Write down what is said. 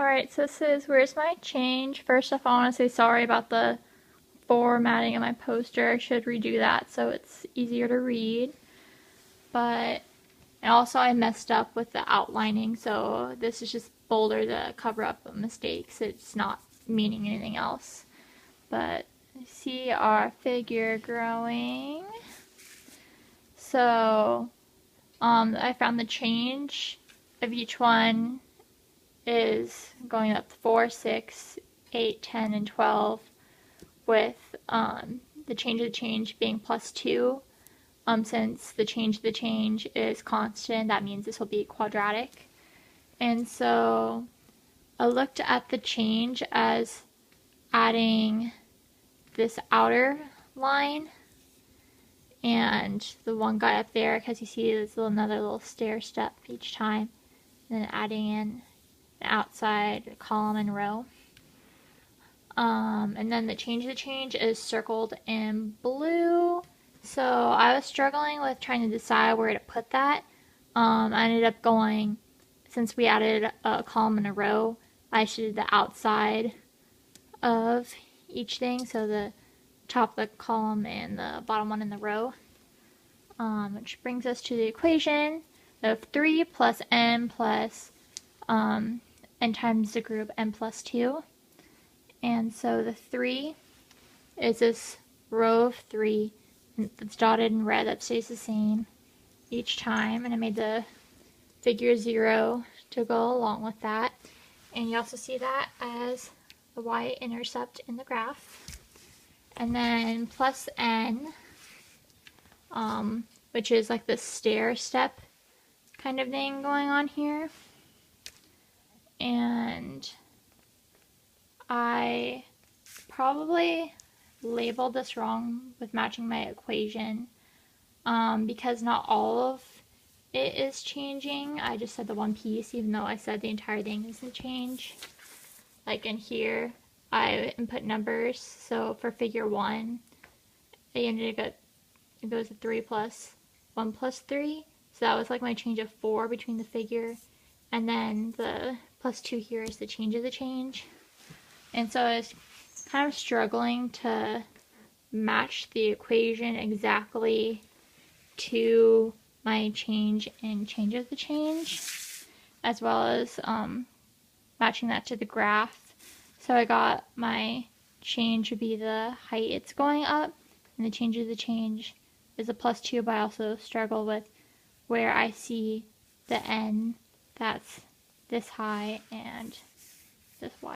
Alright, so this is Where's My Change? First off, I want to say sorry about the formatting of my poster. I should redo that so it's easier to read. But and also I messed up with the outlining, so this is just bolder to cover up mistakes. It's not meaning anything else. But see our figure growing. So I found the change of each one is going up 4, 6, 8, 10, and 12 with the change of the change being +2. Since the change of the change is constant, that means this will be quadratic. And so I looked at the change as adding this outer line and the one guy up there, because you see there's another little stair step each time, and then adding in outside column and row. And then the change of the change is circled in blue. So I was struggling with trying to decide where to put that. I ended up going, since we added a column and a row, I should do the outside of each thing, so the top of the column and the bottom one in the row. Which brings us to the equation of 3 plus n plus n times the group n plus 2. And so the 3 is this row of 3 that's dotted in red that stays the same each time, and I made the figure 0 to go along with that. And you also see that as the y-intercept in the graph. And then plus n, which is like the stair step kind of thing going on here. And I probably labeled this wrong with matching my equation because not all of it is changing. I just said the one piece, even though I said the entire thing isn't change. Like in here, I input numbers. So for figure 1, it goes to 3 plus 1 plus 3. So that was like my change of 4 between the figure. And then the plus 2 here is the change of the change. And so I was kind of struggling to match the equation exactly to my change and change of the change, as well as matching that to the graph. So I got my change would be the height it's going up, and the change of the change is a plus 2, but I also struggle with where I see the n that's this high and this y.